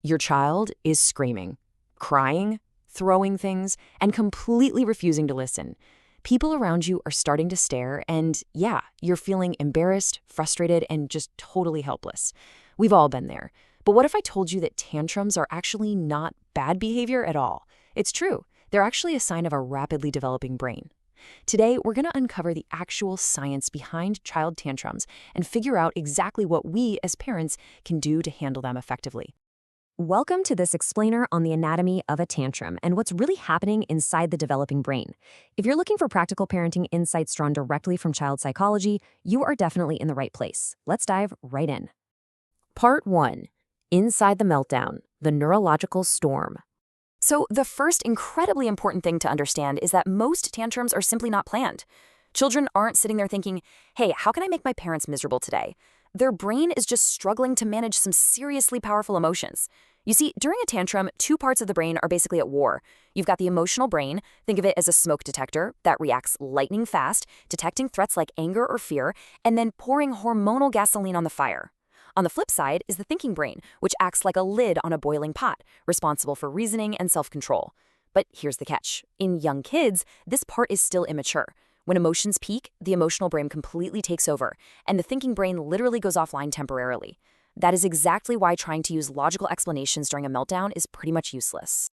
Your child is screaming, crying, throwing things, and completely refusing to listen. People around you are starting to stare, and yeah, you're feeling embarrassed, frustrated, and just totally helpless. We've all been there. But what if I told you that tantrums are actually not bad behavior at all? It's true. They're actually a sign of a rapidly developing brain. Today, we're going to uncover the actual science behind child tantrums and figure out exactly what we, as parents, can do to handle them effectively. Welcome to this explainer on the anatomy of a tantrum and what's really happening inside the developing brain. If you're looking for practical parenting insights drawn directly from child psychology, you are definitely in the right place. Let's dive right in. Part 1. Inside the meltdown, the neurological storm. So the first incredibly important thing to understand is that most tantrums are simply not planned. Children aren't sitting there thinking, hey, how can I make my parents miserable today? Their brain is just struggling to manage some seriously powerful emotions. You see, during a tantrum, two parts of the brain are basically at war. You've got the emotional brain, think of it as a smoke detector that reacts lightning fast, detecting threats like anger or fear, and then pouring hormonal gasoline on the fire. On the flip side is the thinking brain, which acts like a lid on a boiling pot, responsible for reasoning and self-control. But here's the catch. In young kids, this part is still immature. When emotions peak, the emotional brain completely takes over, and the thinking brain literally goes offline temporarily. That is exactly why trying to use logical explanations during a meltdown is pretty much useless.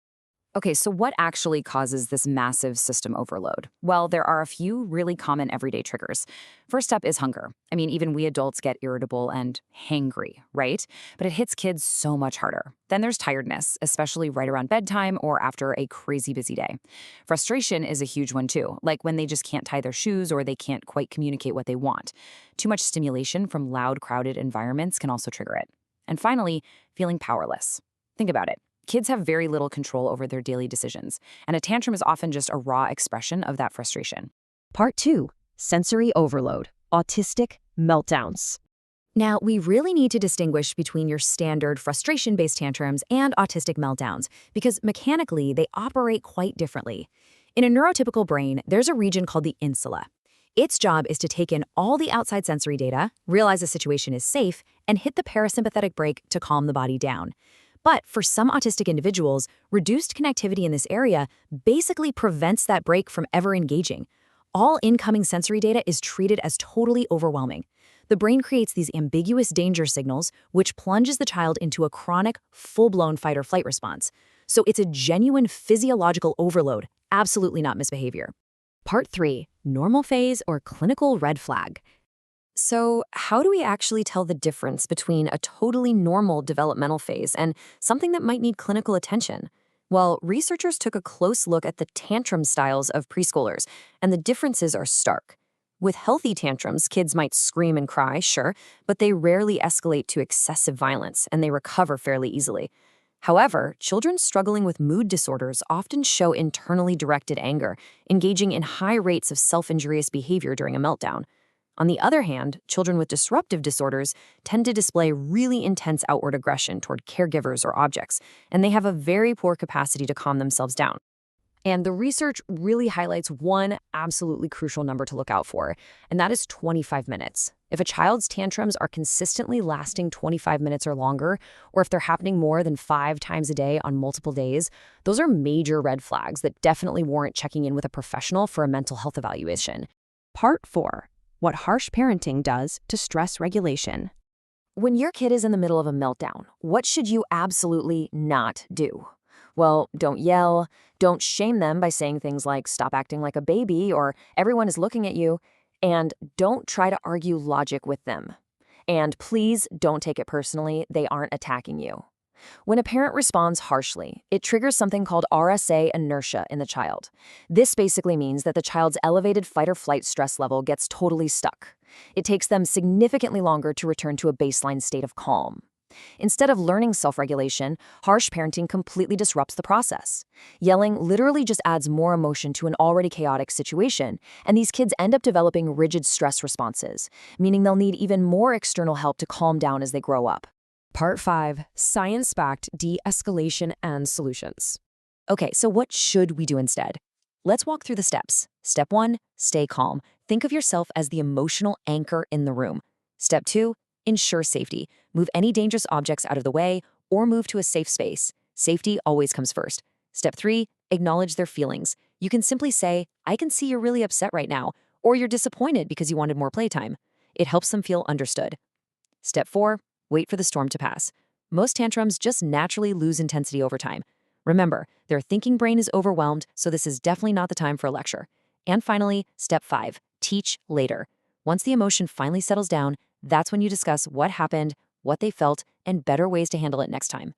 Okay, so what actually causes this massive system overload? Well, there are a few really common everyday triggers. First up is hunger. I mean, even we adults get irritable and hangry, right? But it hits kids so much harder. Then there's tiredness, especially right around bedtime or after a crazy busy day. Frustration is a huge one too, like when they just can't tie their shoes or they can't quite communicate what they want. Too much stimulation from loud, crowded environments can also trigger it. And finally, feeling powerless. Think about it. Kids have very little control over their daily decisions, and a tantrum is often just a raw expression of that frustration. Part 2. Sensory overload. Autistic meltdowns. Now, we really need to distinguish between your standard frustration-based tantrums and autistic meltdowns, because mechanically, they operate quite differently. In a neurotypical brain, there's a region called the insula. Its job is to take in all the outside sensory data, realize the situation is safe, and hit the parasympathetic brake to calm the body down. But for some autistic individuals, reduced connectivity in this area basically prevents that brake from ever engaging. All incoming sensory data is treated as totally overwhelming. The brain creates these ambiguous danger signals, which plunges the child into a chronic, full-blown fight-or-flight response. So it's a genuine physiological overload, absolutely not misbehavior. Part 3. Normal phase or clinical red flag. So how do we actually tell the difference between a totally normal developmental phase and something that might need clinical attention? Well, researchers took a close look at the tantrum styles of preschoolers, and the differences are stark. With healthy tantrums, kids might scream and cry, sure, but they rarely escalate to excessive violence, and they recover fairly easily. However, children struggling with mood disorders often show internally directed anger, engaging in high rates of self-injurious behavior during a meltdown. On the other hand, children with disruptive disorders tend to display really intense outward aggression toward caregivers or objects, and they have a very poor capacity to calm themselves down. And the research really highlights one absolutely crucial number to look out for, and that is 25 minutes. If a child's tantrums are consistently lasting 25 minutes or longer, or if they're happening more than 5 times a day on multiple days, those are major red flags that definitely warrant checking in with a professional for a mental health evaluation. Part 4. What harsh parenting does to stress regulation. When your kid is in the middle of a meltdown, what should you absolutely not do? Well, don't yell, don't shame them by saying things like, stop acting like a baby, or everyone is looking at you, and don't try to argue logic with them. And please don't take it personally, they aren't attacking you. When a parent responds harshly, it triggers something called RSA inertia in the child. This basically means that the child's elevated fight-or-flight stress level gets totally stuck. It takes them significantly longer to return to a baseline state of calm. Instead of learning self-regulation, harsh parenting completely disrupts the process. Yelling literally just adds more emotion to an already chaotic situation, and these kids end up developing rigid stress responses, meaning they'll need even more external help to calm down as they grow up. Part 5. Science-backed de-escalation and solutions. Okay, so what should we do instead? Let's walk through the steps. Step 1, stay calm. Think of yourself as the emotional anchor in the room. Step 2, ensure safety. Move any dangerous objects out of the way or move to a safe space. Safety always comes first. Step 3, acknowledge their feelings. You can simply say, I can see you're really upset right now, or you're disappointed because you wanted more playtime. It helps them feel understood. Step 4, wait for the storm to pass. Most tantrums just naturally lose intensity over time. Remember, their thinking brain is overwhelmed, so this is definitely not the time for a lecture. And finally, step 5, teach later. Once the emotion finally settles down, that's when you discuss what happened, what they felt, and better ways to handle it next time.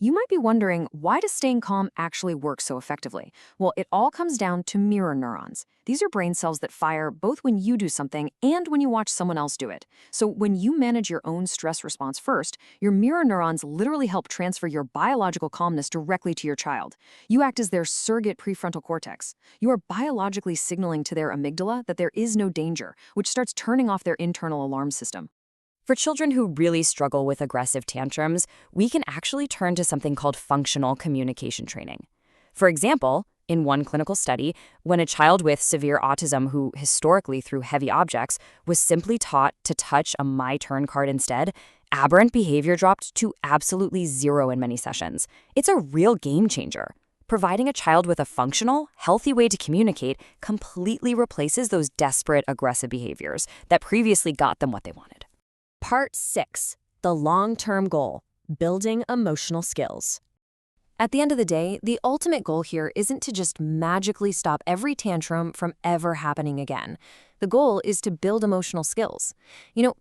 You might be wondering, why does staying calm actually work so effectively? Well, it all comes down to mirror neurons. These are brain cells that fire both when you do something and when you watch someone else do it. So when you manage your own stress response first, your mirror neurons literally help transfer your biological calmness directly to your child. You act as their surrogate prefrontal cortex. You are biologically signaling to their amygdala that there is no danger, which starts turning off their internal alarm system. For children who really struggle with aggressive tantrums, we can actually turn to something called functional communication training. For example, in one clinical study, when a child with severe autism who historically threw heavy objects was simply taught to touch a My Turn card instead, aberrant behavior dropped to absolutely zero in many sessions. It's a real game changer. Providing a child with a functional, healthy way to communicate completely replaces those desperate, aggressive behaviors that previously got them what they wanted. Part 6, the long-term goal, building emotional skills. At the end of the day, the ultimate goal here isn't to just magically stop every tantrum from ever happening again. The goal is to build emotional skills.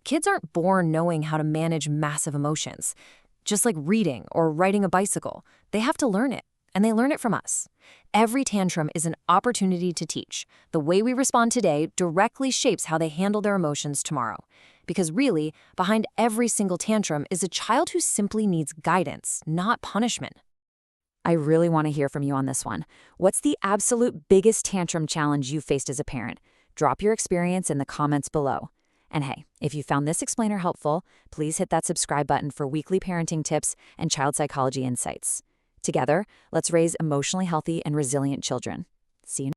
Kids aren't born knowing how to manage massive emotions. Just like reading or riding a bicycle, they have to learn it, and they learn it from us. Every tantrum is an opportunity to teach. The way we respond today directly shapes how they handle their emotions tomorrow. Because really, behind every single tantrum is a child who simply needs guidance, not punishment. I really want to hear from you on this one. What's the absolute biggest tantrum challenge you faced as a parent? Drop your experience in the comments below. And hey, if you found this explainer helpful, please hit that subscribe button for weekly parenting tips and child psychology insights. Together, let's raise emotionally healthy and resilient children. See you